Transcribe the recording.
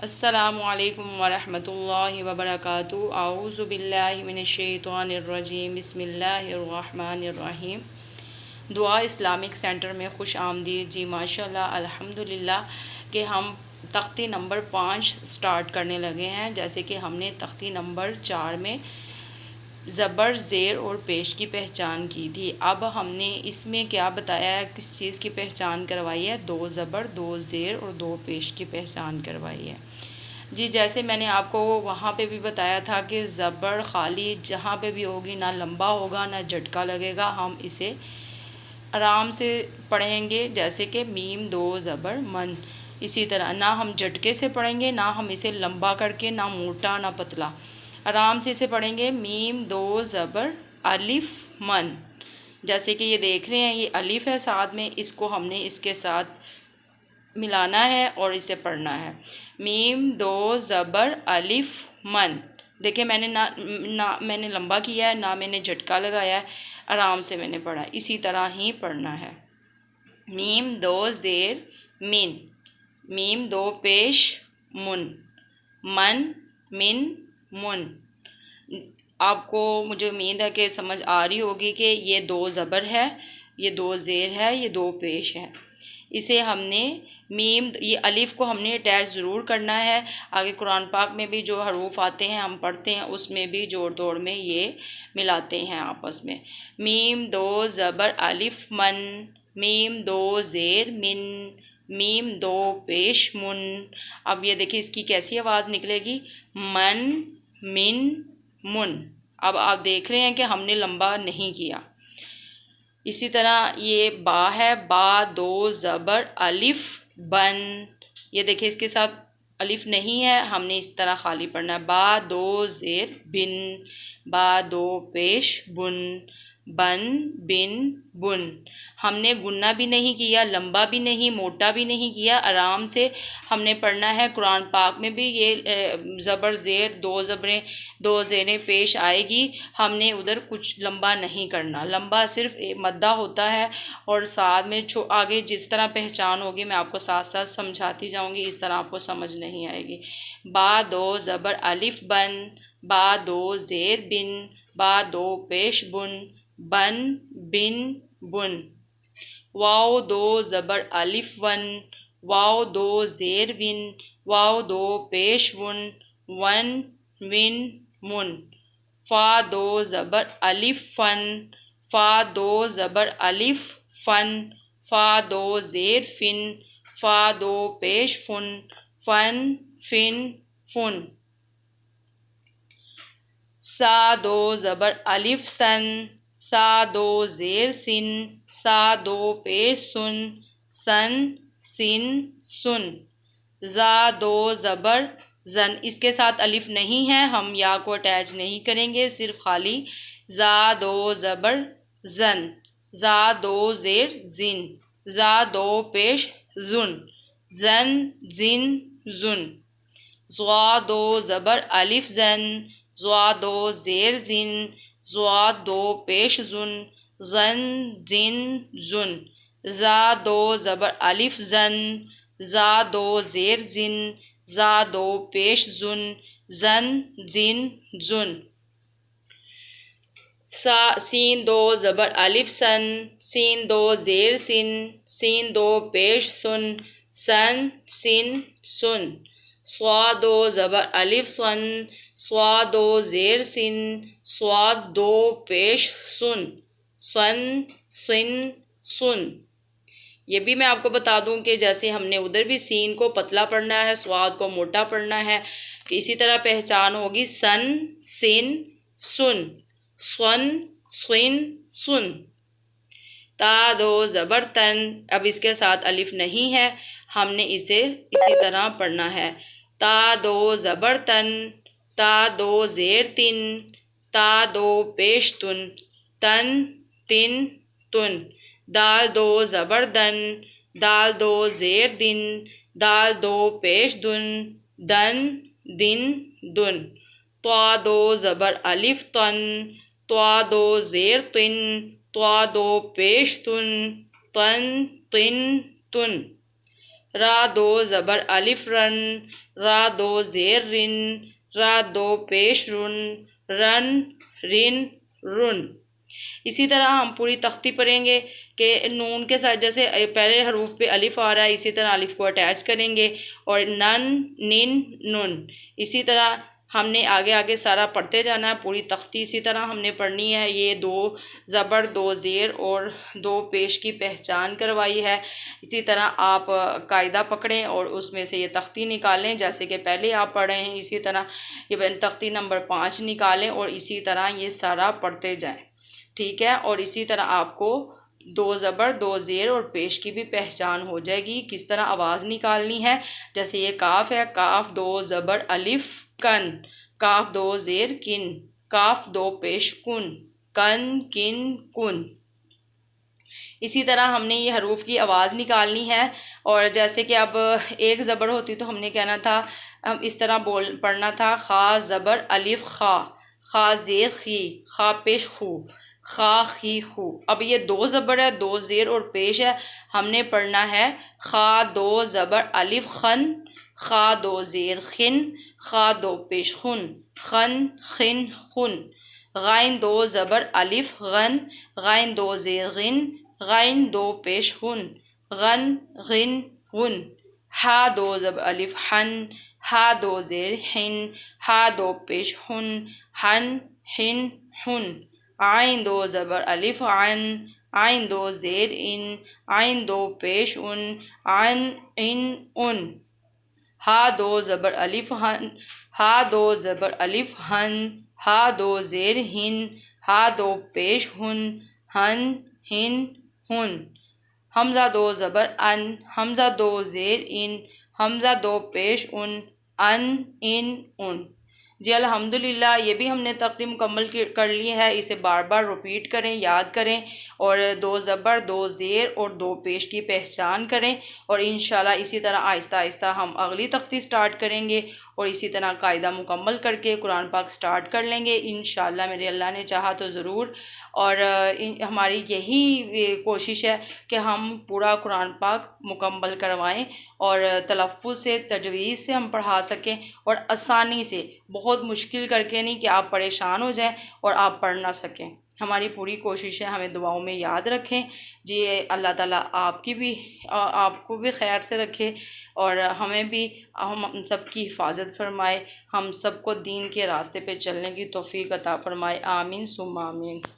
السلام علیکم ورحمۃ اللہ وبرکاتہ۔ اعوذ باللہ من الشیطان الرجیم، بسم اللہ الرحمن الرحیم۔ دعا اسلامک سینٹر میں خوش آمدید۔ جی ماشاءاللہ الحمدللہ کہ ہم تختی نمبر 5 سٹارٹ کرنے لگے ہیں۔ جیسے کہ ہم نے تختی نمبر 4 میں زبر، زیر اور پیش کی پہچان کی تھی۔ اب ہم نے اس میں کیا بتایا ہے، کس چیز کی پہچان کروائی ہے؟ 2 زبر، 2 زیر اور 2 پیش کی پہچان کروائی ہے۔ جی جیسے میں نے آپ کو وہاں پہ بھی بتایا تھا کہ زبر خالی جہاں پہ بھی ہوگی نہ لمبا ہوگا نہ جھٹکا لگے گا، ہم اسے آرام سے پڑھیں گے۔ جیسے کہ میم 2 زبر من، اسی طرح نہ ہم جھٹکے سے پڑھیں گے، نہ ہم اسے لمبا کر کے، نہ موٹا نہ پتلا، آرام سے اسے پڑھیں گے۔ میم 2 زبر الف من، جیسے کہ یہ دیکھ رہے ہیں، یہ الف ہے ساتھ میں، اس کو ہم نے اس کے ساتھ ملانا ہے اور اسے پڑھنا ہے۔ میم 2 زبر الف من، دیکھیں میں نے نہ میں نے لمبا کیا ہے، نہ میں نے جھٹکا لگایا ہے، آرام سے میں نے پڑھا، اسی طرح ہی پڑھنا ہے۔ میم 2 زیر من، میم 2 پیش من، من من من۔ آپ کو مجھے امید ہے کہ سمجھ آ رہی ہوگی کہ یہ 2 زبر ہے، یہ 2 زیر ہے، یہ 2 پیش ہے۔ اسے ہم نے میم، یہ الف کو ہم نے اٹیچ ضرور کرنا ہے۔ آگے قرآن پاک میں بھی جو حروف آتے ہیں ہم پڑھتے ہیں، اس میں بھی جوڑ توڑ میں یہ ملاتے ہیں آپس میں۔ میم 2 زبر الف من، میم 2 زیر من، میم 2 پیش من۔ اب یہ دیکھیں اس کی کیسی آواز نکلے گی، من من من۔ اب آپ دیکھ رہے ہیں کہ ہم نے لمبا نہیں کیا۔ اسی طرح یہ با ہے، با 2 زبر الف بن، یہ دیکھیں اس کے ساتھ الف نہیں ہے، ہم نے اس طرح خالی پڑھنا ہے۔ با 2 زیر بن، با 2 پیش بن، بن بن بن۔ ہم نے گننا بھی نہیں کیا، لمبا بھی نہیں، موٹا بھی نہیں کیا، آرام سے ہم نے پڑھنا ہے۔ قرآن پاک میں بھی یہ زبر زیر 2 زبریں 2 زیریں پیش آئے گی، ہم نے ادھر کچھ لمبا نہیں کرنا، لمبا صرف مدہ ہوتا ہے، اور ساتھ میں آگے جس طرح پہچان ہوگی میں آپ کو ساتھ ساتھ سمجھاتی جاؤں گی، اس طرح آپ کو سمجھ نہیں آئے گی۔ با 2 زبر الف بن، با 2 زیر بن، با 2 پیش بن، بن بن بن۔ واو 2 زبر الف ون، واو 2 زیر ون، واو 2 پیش ون، ون ون من۔ فا 2 زبر الف فن، فا 2 زبر الف فن، فا 2 زیر فن، فا 2 پیش فن، فن فن فن۔ سا 2 زبر الف سن، سا 2 زیر سن، سا 2 پیش سن، سن سن سن۔ زا 2 زبر زن، اس کے ساتھ الف نہیں ہے، ہم یا کو اٹیچ نہیں کریں گے، صرف خالی زا 2 زبر زن، زا 2 زیر زن، زا 2 پیش زن، زن زن زن۔ زوا 2 زبر الف زن، زوا 2 زیر زن، زوا 2 پیش زن، زن زن زن۔ زا 2 زبر الف زن، زا 2 زیر زن، زا 2 پیش زن، زن زن زن۔ سین 2 زبر الف سن، سین 2 زیر سن، سین 2 پیش سن، سن سن سن۔ سوا 2 زبر الف سن، سوا 2 زیر سن، سوا 2 پیش سن، سن سن سن۔ یہ بھی میں آپ کو بتا دوں کہ جیسے ہم نے ادھر بھی سین کو پتلا پڑھنا ہے، سواد کو موٹا پڑھنا ہے، کہ اسی طرح پہچان ہوگی سن سن سن، سن سن سن۔ تا 2 زبر تن، اب اس کے ساتھ الف نہیں ہے، ہم نے اسے اسی طرح پڑھنا ہے۔ تا 2 زبر تن، تا 2 زیر تن، تا 2 پیش تن، تن تن تن۔ دال 2 زبر دن، دال 2 زیر دن، دال 2 پیش دن، دن دن دن۔ طا 2 زبر الف تن، طا 2 زیر تن، طا 2 پیش تن، تن تن تن۔ را دو زبر الف رن، را دو زیر رن، را دو پیش رن، رن رن رن۔ اسی طرح ہم پوری تختی پڑھیں گے کہ نون کے ساتھ جیسے پہلے حروف پہ الف آ رہا ہے اسی طرح الف کو اٹیچ کریں گے، اور نن نن نن، اسی طرح ہم نے آگے آگے سارا پڑھتے جانا ہے، پوری تختی اسی طرح ہم نے پڑھنی ہے۔ یہ 2 زبر 2 زیر اور 2 پیش کی پہچان کروائی ہے۔ اسی طرح آپ قاعدہ پکڑیں اور اس میں سے یہ تختی نکالیں جیسے کہ پہلے آپ پڑھ رہے ہیں، اسی طرح یہ تختی نمبر 5 نکالیں اور اسی طرح یہ سارا پڑھتے جائیں، ٹھیک ہے۔ اور اسی طرح آپ کو 2 زبر 2 زیر اور پیش کی بھی پہچان ہو جائے گی، کس طرح آواز نکالنی ہے۔ جیسے یہ کاف ہے، کاف 2 زبر الف کن، کاف 2 زیر کن، کاف 2 پیش کن، کن کن کن۔ اسی طرح ہم نے یہ حروف کی آواز نکالنی ہے، اور جیسے کہ اب ایک زبر ہوتی تو ہم نے کہنا تھا، ہم اس طرح پڑھنا تھا، خا زبر الف خا، خا زیر خی، خا پیش خو، خا خی خو۔ اب یہ 2 زبر ہے، 2 زیر اور پیش ہے، ہم نے پڑھنا ہے خا 2 زبر الف خن، خا 2 زیر خن، خا 2 پیش خن، خن خن خن۔ غائن 2 زبر الف غن، غائن 2 زیر غن، غائن 2 پیش غن، غن غن غن۔ ہا 2 زبر الف حن، ہا 2 زیر حن، ہا 2 پیش حن، حن حن حن۔ عین 2 زبر الف عن، عین 2 زیر ان، عین 2 پیش ان، عن ان ان۔ ہا 2 زبر الف ہن، ہا 2 زبر الف ہن، ہا 2 زیر ہن، ہا 2 پیش ہن، ہن ہن ہن۔ حمزہ 2 زبر ان، حمزہ 2 زیر ان، حمزہ 2 پیش ان، ان ان ان۔ جی الحمدللہ یہ بھی ہم نے تختی مکمل کر لی ہے، اسے بار بار رپیٹ کریں، یاد کریں، اور 2 زبر 2 زیر اور 2 پیش کی پہچان کریں، اور انشاءاللہ اسی طرح آہستہ آہستہ ہم اگلی تختی سٹارٹ کریں گے، اور اسی طرح قاعدہ مکمل کر کے قرآن پاک سٹارٹ کر لیں گے انشاءاللہ میرے اللہ نے چاہا تو ضرور۔ اور ہماری یہی کوشش ہے کہ ہم پورا قرآن پاک مکمل کروائیں، اور تلفظ سے تجویز سے ہم پڑھا سکیں، اور آسانی سے، بہت مشکل کر کے نہیں کہ آپ پریشان ہو جائیں اور آپ پڑھ نہ سکیں۔ ہماری پوری کوشش ہے، ہمیں دعاؤں میں یاد رکھیں جی۔ اللہ تعالیٰ آپ کو بھی خیر سے رکھے، اور ہمیں بھی، ہم سب کی حفاظت فرمائے، ہم سب کو دین کے راستے پہ چلنے کی توفیق عطا فرمائے، آمین ثم آمین۔